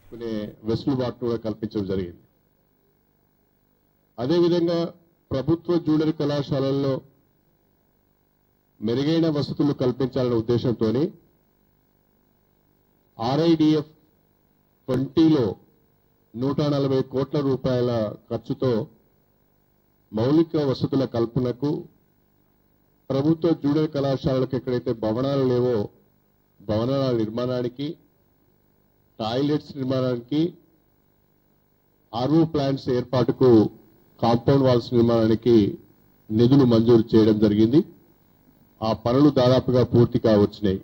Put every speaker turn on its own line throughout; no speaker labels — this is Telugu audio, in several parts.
చేసుకునే వెసులుబాటు కూడా కల్పించడం జరిగింది. అదేవిధంగా ప్రభుత్వ జూనియర్ కళాశాలల్లో మెరుగైన వసతులు కల్పించాలనే ఉద్దేశంతో RIDF 20లో 140 కోట్ల రూపాయల ఖర్చుతో మౌలిక వసతుల కల్పనకు ప్రభుత్వ జూనియర్ కళాశాలకు ఎక్కడైతే భవనాలు లేవో భవనాల నిర్మాణానికి, టాయిలెట్స్ నిర్మాణానికి, RO ప్లాంట్స్ ఏర్పాటుకు, కాంపౌండ్ వాల్స్ నిర్మాణానికి నిధులు మంజూరు చేయడం జరిగింది. ఆ పనులు దాదాపుగా పూర్తి కావచ్చినాయి.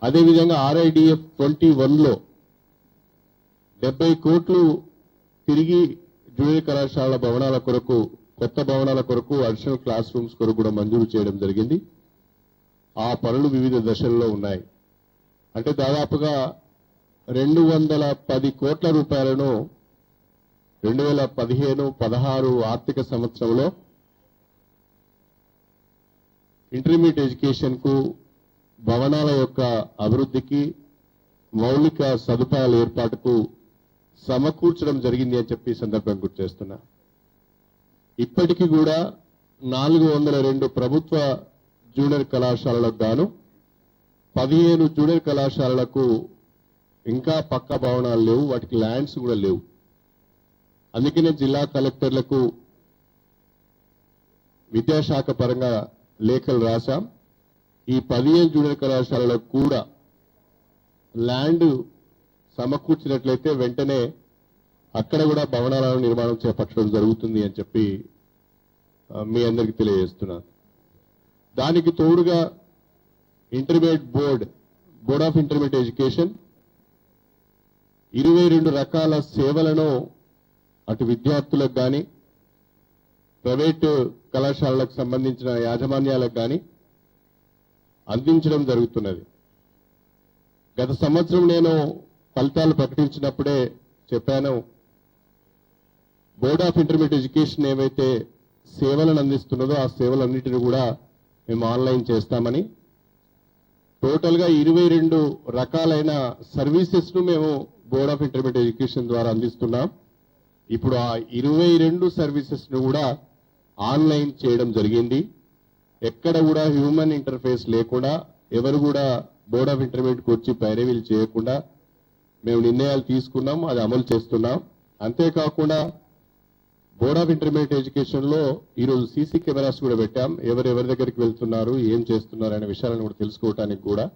అదేవిధంగా RIDF 21లో 70 కోట్లు తిరిగి జూనియర్ కళాశాల భవనాల కొరకు, కొత్త భవనాల కొరకు, అడిషనల్ క్లాస్ రూమ్స్ కొరకు కూడా మంజూరు చేయడం జరిగింది. ఆ పనులు వివిధ దశల్లో ఉన్నాయి. అంటే దాదాపుగా 210 కోట్ల రూపాయలను 2015-16 ఆర్థిక సంవత్సరంలో ఇంటర్మీడియట్ ఎడ్యుకేషన్ కు, భవనాల యొక్క అభివృద్ధికి, మౌలిక సదుపాయాల ఏర్పాటుకు సమకూర్చడం జరిగింది అని చెప్పి సందర్భంగా గుర్తు చేస్తున్నా. ఇప్పటికీ కూడా 402 ప్రభుత్వ జూనియర్ కళాశాలలకు గాను 15 జూనియర్ కళాశాలలకు ఇంకా పక్కా భవనాలు లేవు, వాటికి ల్యాండ్స్ కూడా లేవు. అందుకనే జిల్లా కలెక్టర్లకు విద్యాశాఖ పరంగా లేఖలు రాశాం. ఈ 15 జూనియర్ కళాశాలలకు కూడా ల్యాండ్ సమకూర్చినట్లయితే వెంటనే అక్కడ కూడా భవనాల నిర్మాణం చేపట్టడం జరుగుతుంది అని చెప్పి మీ అందరికీ తెలియజేస్తున్నాను. దానికి తోడుగా intermediate board of intermediate education 22 రకాల సేవలను అటు విద్యార్థులకు కానీ, ప్రైవేటు కళాశాలలకు సంబంధించిన యాజమాన్యాలకు కానీ అందించడం జరుగుతున్నది. గత సంవత్సరం నేను ఫలితాలు ప్రకటించినప్పుడే చెప్పాను, బోర్డ్ ఆఫ్ ఇంటర్మీడియట్ ఎడ్యుకేషన్ ఏవైతే సేవలను అందిస్తున్నదో ఆ సేవలన్నిటిని కూడా మేము ఆన్లైన్ చేస్తామని. టోటల్ గా 22 రకాలైన సర్వీసెస్ ను మేము బోర్డ్ ఆఫ్ ఇంటర్మీడియట్ ఎడ్యుకేషన్ ద్వారా అందిస్తున్నాం. ఇప్పుడు ఆ 22 సర్వీసెస్ ను కూడా ఆన్లైన్ చేయడం జరిగింది. ఎక్కడ కూడా హ్యూమన్ ఇంటర్ఫేస్ లేకుండా, ఎవరు కూడా బోర్డ్ ఆఫ్ ఇంటర్మీడియట్ కు వచ్చి పైరవీలు చేయకుండా మేము నిర్ణయాలు తీసుకున్నాం, అది అమలు చేస్తున్నాం. అంతేకాకుండా బోర్డ్ ఆఫ్ ఇంటర్మీడియట్ ఎడ్యుకేషన్ లో ఈరోజు సీసీ కెమెరాస్ కూడా పెట్టాం. ఎవరెవరి దగ్గరికి వెళ్తున్నారు, ఏం చేస్తున్నారు అనే విషయాలను కూడా తెలుసుకోవడానికి కూడా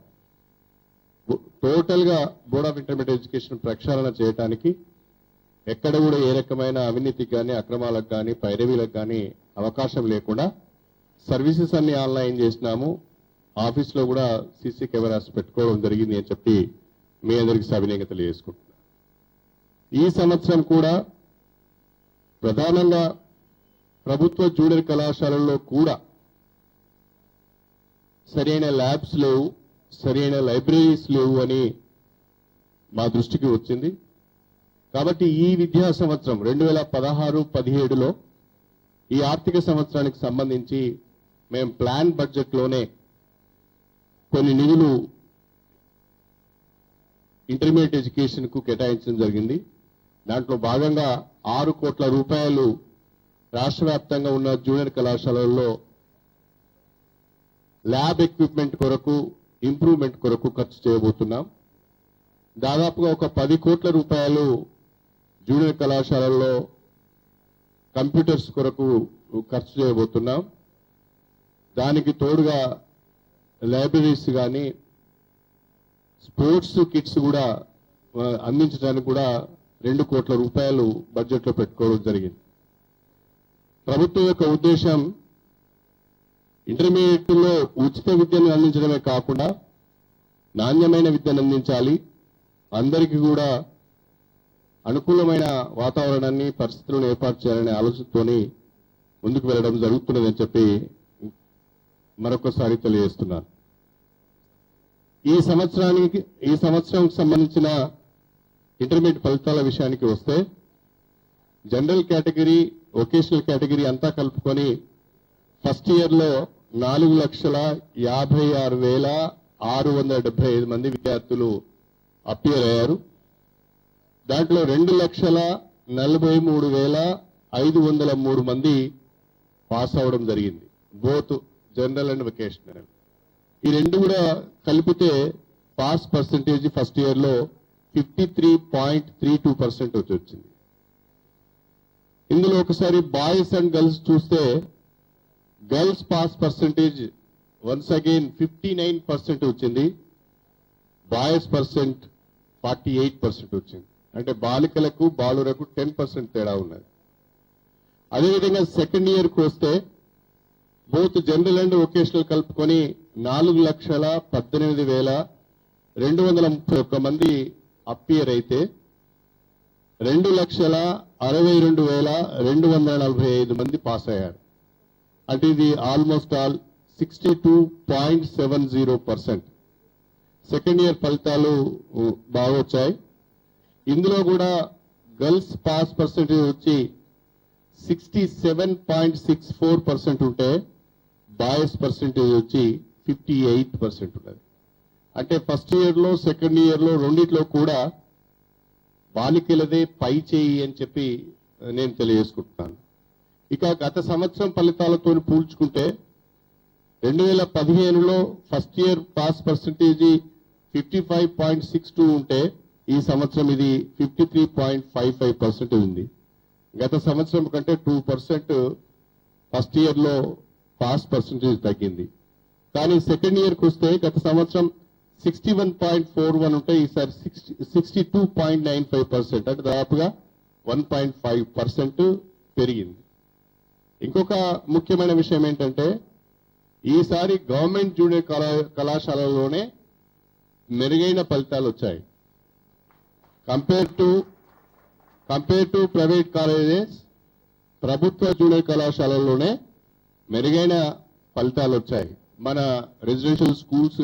టోటల్ గా బోర్డ్ ఆఫ్ ఇంటర్మీడియట్ ఎడ్యుకేషన్ ప్రక్షాళన చేయడానికి ఎక్కడ కూడా ఏ రకమైన అవినీతికి కానీ, అక్రమాలకు కానీ, పైరవీలకు కానీ అవకాశం లేకుండా సర్వీసెస్ అన్ని ఆన్లైన్ చేసినాము. ఆఫీస్లో కూడా సీసీ కెమెరాస్ పెట్టుకోవడం జరిగింది అని చెప్పి మీ అందరికీ సవినయంగా తెలియజేసుకుంటున్నాను. ఈ సంవత్సరం కూడా ప్రధానంగా ప్రభుత్వ జూనియర్ కళాశాలల్లో కూడా సరైన ల్యాబ్స్ లేవు, సరైన లైబ్రరీస్ లేవు అని మా దృష్టికి వచ్చింది. కాబట్టి ఈ విద్యా సంవత్సరం 2016-17లో ఈ ఆర్థిక సంవత్సరానికి సంబంధించి మేము ప్లాన్ బడ్జెట్లోనే కొన్ని నిధులు ఇంటర్మీడియట్ ఎడ్యుకేషన్ కు కేటాయించడం జరిగింది. దాంట్లో భాగంగా 6 కోట్ల రూపాయలు రాష్ట్ర వ్యాప్తంగా ఉన్న జూనియర్ కళాశాలల్లో ల్యాబ్ ఎక్విప్మెంట్ కొరకు, ఇంప్రూవ్మెంట్ కొరకు ఖర్చు చేయబోతున్నాం. దాదాపుగా ఒక 10 కోట్ల రూపాయలు జూనియర్ కళాశాలల్లో కంప్యూటర్స్ కొరకు ఖర్చు చేయబోతున్నాం. దానికి తోడుగా లైబ్రరీస్ కానీ, స్పోర్ట్స్ కిట్స్ కూడా అందించడానికి కూడా 2 కోట్ల రూపాయలు బడ్జెట్లో పెట్టుకోవడం జరిగింది. ప్రభుత్వం యొక్క ఉద్దేశం ఇంటర్మీడియట్ లో ఉచిత విద్యను అందించడమే కాకుండా నాణ్యమైన విద్యను అందించాలి, అందరికీ కూడా అనుకూలమైన వాతావరణాన్ని, పరిస్థితులను ఏర్పాటు చేయాలనే ఆలోచనతోని ముందుకు వెళ్లడం జరుగుతున్నదని చెప్పి మరొకసారి తెలియజేస్తున్నాను. ఈ సంవత్సరం సంబంధించిన ఇంటర్మీడియట్ ఫలితాల విషయానికి వస్తే జనరల్ కేటగిరీ, వొకేషనల్ కేటగిరీ అంతా కలుపుకొని ఫస్ట్ ఇయర్ లో 4,56,675 మంది విద్యార్థులు అపియర్ అయ్యారు. దాంట్లో 2,43,503 మంది పాస్ అవడం జరిగింది, బోత్ జనరల్ అండ్ వొకేషనల్. ఈ రెండు కూడా కలిపితే పాస్ పర్సంటేజ్ ఫస్ట్ ఇయర్ లో 53.32% వచ్చింది. ఇందులో ఒకసారి బాయ్స్ అండ్ గర్ల్స్ చూస్తే girls pass percentage once again 59% వచ్చింది, బాయ్స్ 48% వచ్చింది. అంటే బాలికలకు బాలురకు 10% తేడా ఉన్నది. అదేవిధంగా సెకండ్ ఇయర్కి వస్తే బోత్ జనరల్ అండ్ వొకేషనల్ కలుపుకొని 4,18,231 మంది అపియర్ అయితే 2,62,245 మంది పాస్ అయ్యారు. అంటే ఇది ఆల్మోస్ట్ ఆల్ 62.70%. సెకండ్ ఇయర్ ఫలితాలు బాగా వచ్చాయి. ఇందులో కూడా గర్ల్స్ పాస్ పర్సెంటేజ్ వచ్చి 67.64% ఉంటే బాయ్స్ పర్సెంటేజ్ వచ్చి 58% ఉన్నది. అంటే ఫస్ట్ ఇయర్ లో సెకండ్ ఇయర్ లో రెండిట్లో కూడా బాలికలదే పై చేయి అని చెప్పి నేను తెలియజేసుకుంటున్నాను. ఇక గత సంవత్సరం ఫలితాలతో పోల్చుకుంటే 2015లో ఫస్ట్ ఇయర్ పాస్ పర్సెంటేజ్ 55.62 ఉంటే ఈ సంవత్సరం ఇది 53.55% ఉంది. గత సంవత్సరం కంటే 2% ఫస్ట్ ఇయర్ లో పాస్ పర్సెంటేజ్ తగ్గింది. కానీ సెకండ్ ఇయర్కి వస్తే గత సంవత్సరం 61.41 ఉంటే ఈసారి 62.95%, అంటే దాదాపుగా 1.5% పెరిగింది. ఇంకొక ముఖ్యమైన విషయం ఏంటంటే ఈసారి గవర్నమెంట్ జూనియర్ కళాశాలలోనే మెరుగైన ఫలితాలు వచ్చాయి. కంపేర్ టు ప్రైవేట్ కాలేజెస్, ప్రభుత్వ జూనియర్ కళాశాలల్లోనే మెరుగైన ఫలితాలు వచ్చాయి. మన residential schools,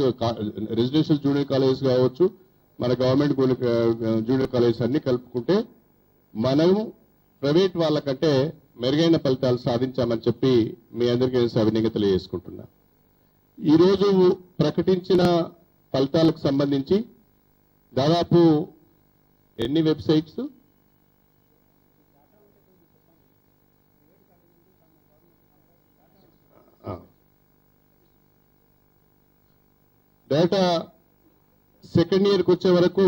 residential junior colleges కావచ్చు, మన గవర్నమెంట్ జూనియర్ కాలేజెస్ అన్ని కలుపుకుంటే మనం ప్రైవేట్ వాళ్ళకంటే మెరుగైన ఫలితాలు సాధించామని చెప్పి మీ అందరికీ సవినీయంగా తెలియజేసుకుంటున్నా. ఈరోజు ప్రకటించిన ఫలితాలకు సంబంధించి దాదాపు ఎన్ని వెబ్సైట్స్, డేటా సెకండ్ ఇయర్కి వచ్చే వరకు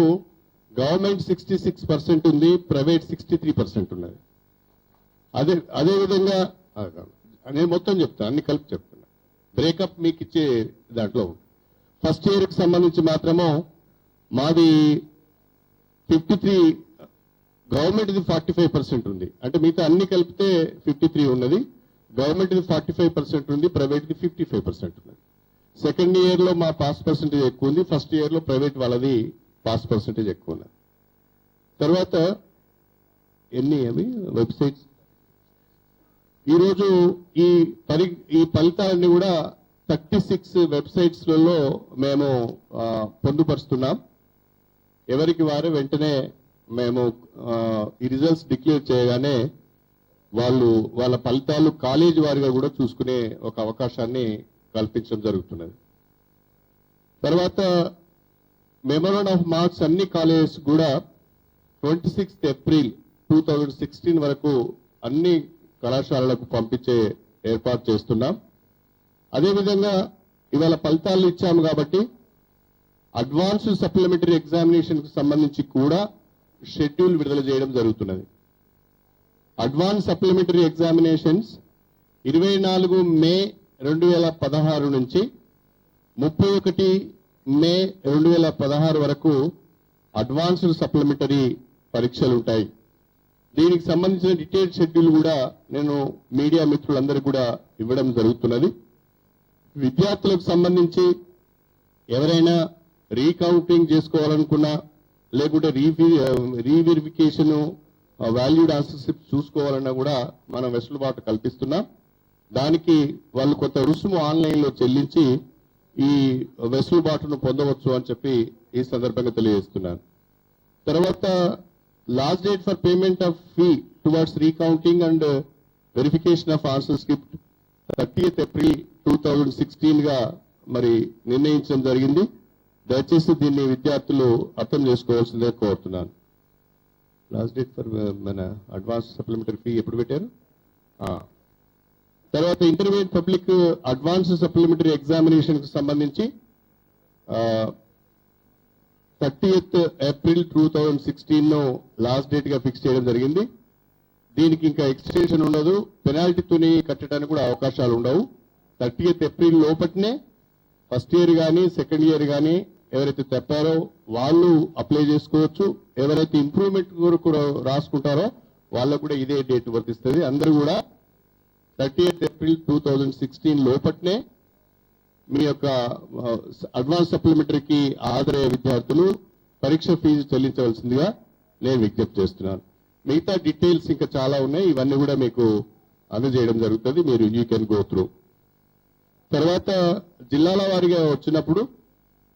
గవర్నమెంట్ 66% ఉంది, ప్రైవేట్ 63% ఉన్నది. అదేవిధంగా నేను మొత్తం చెప్తాను, అన్ని కలిపి చెప్తున్నా, బ్రేకప్ మీకు ఇచ్చే దాంట్లో ఫస్ట్ ఇయర్కి సంబంధించి మాత్రము మాది 53, గవర్నమెంట్ది 45% ఉంది. అంటే మిగతా అన్ని కలిపితే 53 ఉన్నది, గవర్నమెంట్ది 45% ఉంది, ప్రైవేట్ది 55% ఉన్నది. సెకండ్ ఇయర్ లో మా పాస్ పర్సెంటేజ్ ఎక్కువ ఉంది, ఫస్ట్ ఇయర్ లో ప్రైవేట్ వాళ్ళది పాస్ పర్సెంటేజ్ ఎక్కువ ఉన్నది. తర్వాత ఎన్ని అవి వెబ్సైట్స్, ఈరోజు ఈ ఫలితాలన్నీ కూడా 36 వెబ్సైట్స్లలో మేము పొందుపరుస్తున్నాం. ఎవరికి వారు వెంటనే మేము ఈ రిజల్ట్స్ డిక్లేర్ చేయగానే వాళ్ళ ఫలితాలు కాలేజీ వారిగా కూడా చూసుకునే ఒక అవకాశాన్ని కల్పించడం జరుగుతున్నది. తర్వాత మెమోరాండం ఆఫ్ మార్క్స్ అన్ని కాలేజెస్ కూడా 26 ఏప్రిల్ 2016 వరకు అన్ని కళాశాలలకు పంపించే ఏర్పాటు చేస్తున్నాం. అదేవిధంగా ఇవాళ ఫలితాలు ఇచ్చాము కాబట్టి అడ్వాన్స్డ్ సప్లిమెంటరీ ఎగ్జామినేషన్ కు సంబంధించి కూడా షెడ్యూల్ విడుదల చేయడం జరుగుతున్నది. అడ్వాన్స్ సప్లిమెంటరీ ఎగ్జామినేషన్స్ 24 మే 2016 నుంచి 31 మే 2016 వరకు అడ్వాన్స్డ్ సప్లిమెంటరీ పరీక్షలు ఉంటాయి. దీనికి సంబంధించిన డీటెయిల్డ్ షెడ్యూల్ కూడా నేను మీడియా మిత్రులందరికీ కూడా ఇవ్వడం జరుగుతున్నది. విద్యార్థులకు సంబంధించి ఎవరైనా రీకౌంటింగ్ చేసుకోవాలనుకున్నా, లేకుంటే రీవెరిఫికేషన్ వాల్యూడ్ ఆన్సర్షిప్ చూసుకోవాలన్నా కూడా మనం వెసులుబాటు కల్పిస్తున్నాం. దానికి వాళ్ళు కొంత రుసుము ఆన్లైన్ లో చెల్లించి ఈ వెసులుబాటును పొందవచ్చు అని చెప్పి ఈ సందర్భంగా తెలియజేస్తున్నాను. తర్వాత last date for payment of fee towards recounting and verification of answer script 30th April 2016 గా మరి నిర్ణయించడం జరిగింది. దయచేసి దీన్ని విద్యార్థులు అర్థం చేసుకోవాల్సిందే కోరుతున్నాను. లాస్ట్ డేట్ ఫర్ మన అడ్వాన్స్ సప్లిమెంటరీ ఫీ ఎప్పుడు పెట్టారు? తర్వాత intermediate public advance supplementary examination కి సంబంధించి 30th April 2016 లాస్ట్ డేట్ గా ఫిక్స్ చేయడం జరిగింది. దీనికి ఇంకా ఎక్స్టెన్షన్ ఉండదు, పెనాల్టీతోని కట్టడానికి కూడా అవకాశాలు ఉండవు. 30th April లోపట్నే ఫస్ట్ ఇయర్ కానీ సెకండ్ ఇయర్ కానీ ఎవరైతే తప్పారో వాళ్ళు అప్లై చేసుకోవచ్చు. ఎవరైతే ఇంప్రూవ్మెంట్ కొరకు రాసుకుంటారో వాళ్ళకు కూడా ఇదే డేట్ వర్తిస్తుంది. అందరూ కూడా 30th April 2016 లోపట్నే మీ యొక్క అడ్వాన్స్ సప్లిమెంటరీకి హాజరయ్యే విద్యార్థులు పరీక్ష ఫీజు చెల్లించవలసిందిగా నేను విజ్ఞప్తి చేస్తున్నాను. మిగతా డీటెయిల్స్ ఇంకా చాలా ఉన్నాయి, ఇవన్నీ కూడా మీకు అందజేయడం జరుగుతుంది. మీరు యూ కెన్ గో త్రూ. తర్వాత జిల్లాల వారీగా వచ్చినప్పుడు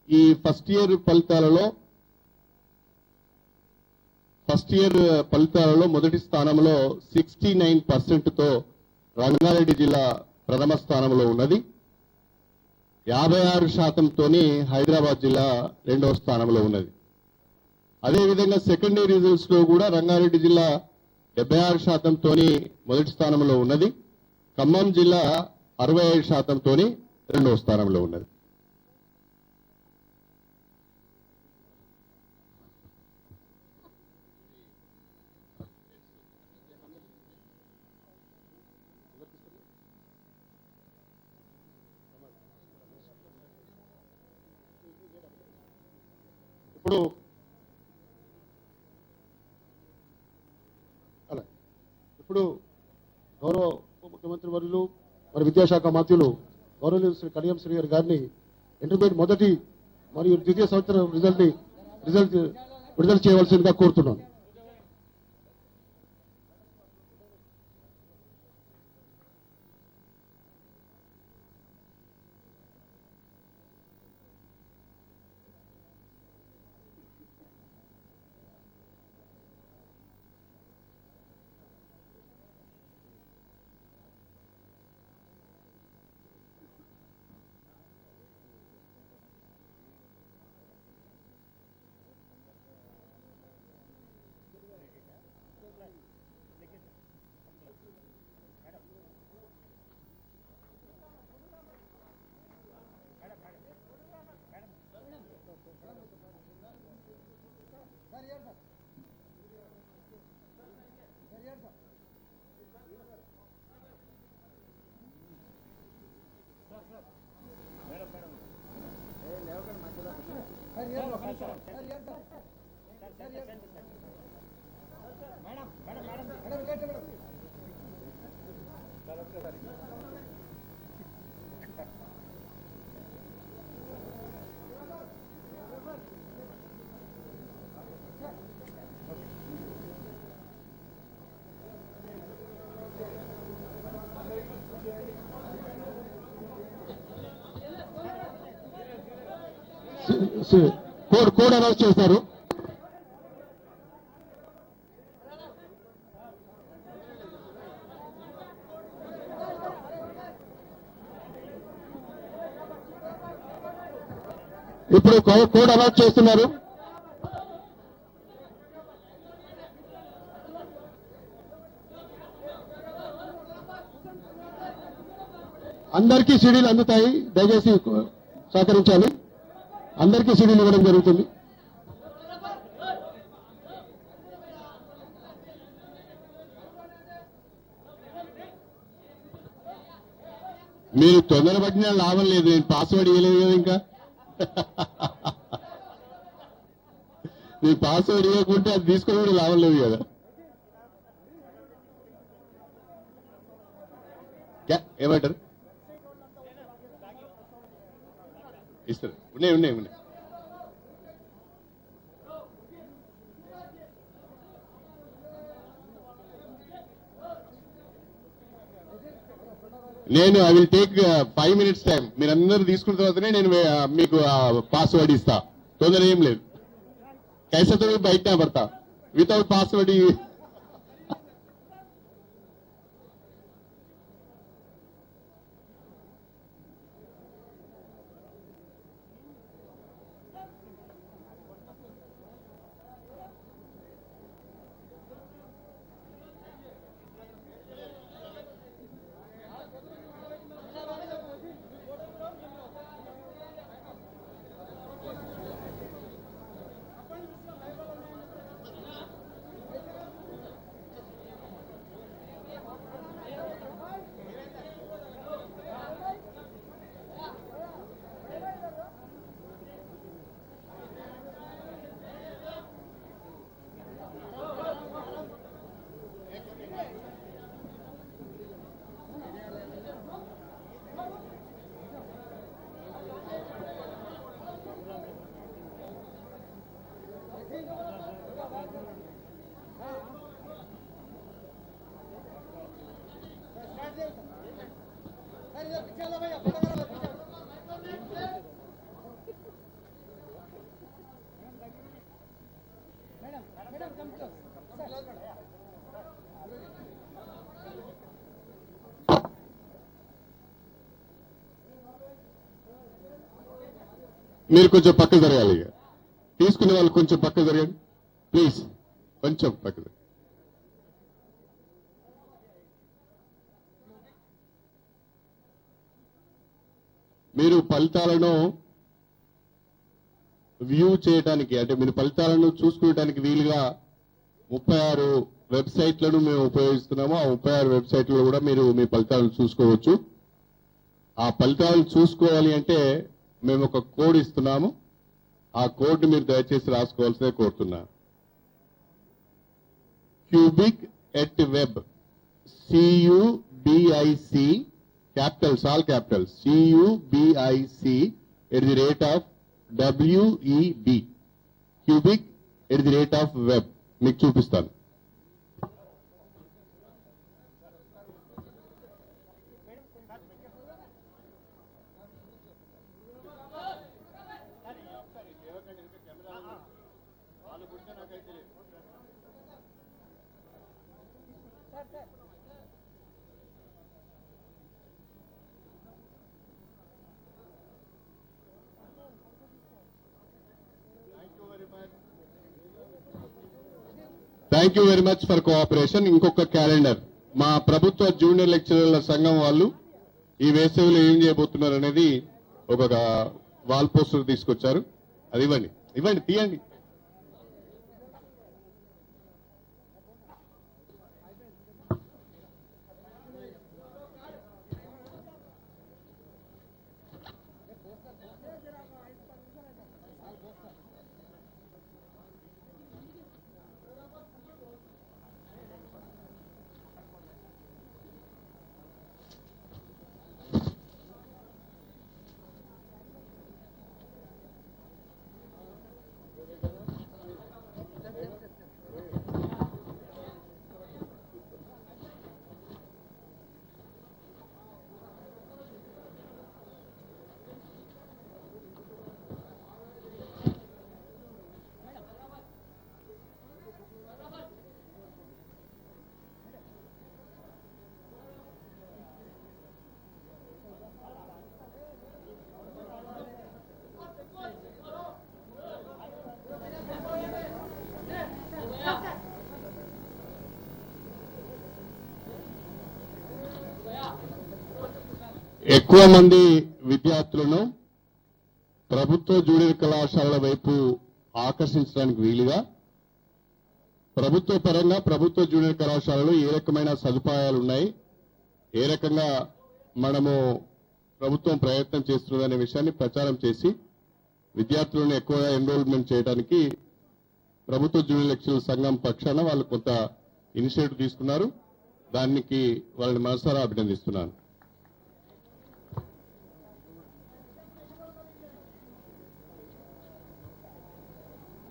ఈ ఫస్ట్ ఇయర్ ఫలితాలలో మొదటి స్థానంలో 69%తో రంగారెడ్డి జిల్లా ప్రథమ స్థానంలో ఉన్నది. 56%తోని హైదరాబాద్ జిల్లా రెండవ స్థానంలో ఉన్నది. అదేవిధంగా సెకండరీ రిజల్ట్స్ లో కూడా రంగారెడ్డి జిల్లా 76%తోని మొదటి స్థానంలో ఉన్నది. ఖమ్మం జిల్లా 65%తోని రెండవ స్థానంలో ఉన్నది.
ఇప్పుడు గౌరవ ఉప ముఖ్యమంత్రి వర్యులు మరి విద్యాశాఖ మంత్రులు గౌరవనీయులు శ్రీ కడియం శ్రీ గారిని ఇంటర్మీడియట్ మొదటి మరియు ద్వితీయ సంవత్సరం రిజల్ట్ విడుదల చేయవలసిందిగా కోరుతున్నాను. కోడ్ అనౌన్స్ చేశారు. ఇప్పుడు కోడ్ అనౌన్స్ చేస్తున్నారు. అందరికీ సీడీలు అందుతాయి, దయచేసి సహకరించాలి. అందరికీ సీడీలు ఇవ్వడం జరుగుతుంది.
మీరు తొందరపడినా లాభం లేదు, నేను పాస్వర్డ్ ఇవ్వలేదు కదా. ఇంకా మీరు పాస్వర్డ్ ఇవ్వకుంటే అది తీసుకుని కూడా లాభం లేదు కదా. ఏమంటారు? ఇస్తారు. ఉన్నాయి. నేను I will take 5 minutes time. మీరందరూ తీసుకున్న తర్వాతనే నేను మీకు పాస్వర్డ్ ఇస్తా. తొందర ఏం లేదు. కైసతో బయట పడతా వితౌట్ పాస్వర్డ్. మీరు కొంచెం పక్క జరగాలి. ఇక తీసుకునే వాళ్ళు కొంచెం పక్క జరగండి ప్లీజ్, కొంచెం పక్క జరగండి. మీరు ఫలితాలను వ్యూ చేయడానికి, అంటే మీరు ఫలితాలను చూసుకోవడానికి వీలుగా 36 వెబ్సైట్లను మేము ఉపయోగిస్తున్నాము. ఆ 36 వెబ్సైట్లో కూడా మీరు మీ ఫలితాలను చూసుకోవచ్చు. ఆ ఫలితాలను చూసుకోవాలి అంటే మేము ఒక కోడ్ ఇస్తున్నాము. ఆ కోడ్ మీరు దయచేసి రాసుకోవాల్సిందే కోరుతున్నాను. Cubic at web, CUBIC, Capitals, all Capitals, CUBIC @WEB, cubic @web. మీకు చూపిస్తాను. Thank you very much for cooperation. ఇంకొక క్యాలెండర్ మా ప్రభుత్వ జూనియర్ లెక్చరర్ల సంఘం వాళ్ళు ఈ వేసవిలో ఏం చేయబోతున్నారు అనేది ఒక వాల్ పోస్టర్ తీసుకొచ్చారు. అది ఇవ్వండి, ఇవ్వండి, తీయండి. ఎక్కువ మంది విద్యార్థులను ప్రభుత్వ జూనియర్ కళాశాలల వైపు ఆకర్షించడానికి వీలుగా ప్రభుత్వ పరంగా ప్రభుత్వ జూనియర్ కళాశాలలో ఏ రకమైన సదుపాయాలు ఉన్నాయి, ఏ రకంగా మనము ప్రభుత్వం ప్రయత్నం చేస్తున్నదనే విషయాన్ని ప్రచారం చేసి విద్యార్థులను ఎక్కువగా ఎన్రోల్మెంట్ చేయడానికి ప్రభుత్వ జూనియర్ లెక్చరర్ సంఘం పక్షాన వాళ్ళు కొంత ఇనిషియేటివ్ తీసుకున్నారు. దానికి వాళ్ళని మనసారా అభినందిస్తున్నాను.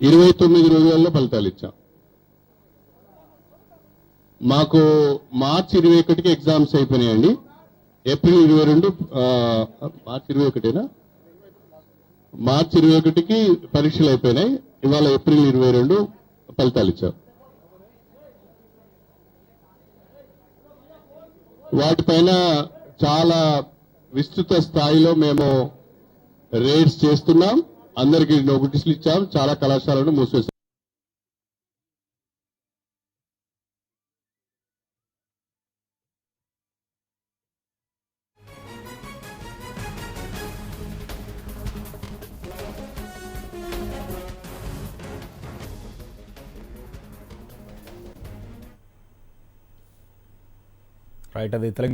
29 రోజులలో ఫలితాలు ఇచ్చాం. మాకు మార్చి 21కి ఎగ్జామ్స్ అయిపోయినాయండి. ఏప్రిల్ 22 మార్చి 21 మార్చి 21కి పరీక్షలు అయిపోయినాయి. ఇవాళ ఏప్రిల్ 22 ఫలితాలు ఇచ్చాం. వాటిపైన చాలా విస్తృత స్థాయిలో మేము రేట్స్ చేస్తున్నాం. అందరికీ నోటీసులు ఇచ్చాం. చాలా కళాశాలను మూసివేశాం.
రైట్, అది తెలంగాణ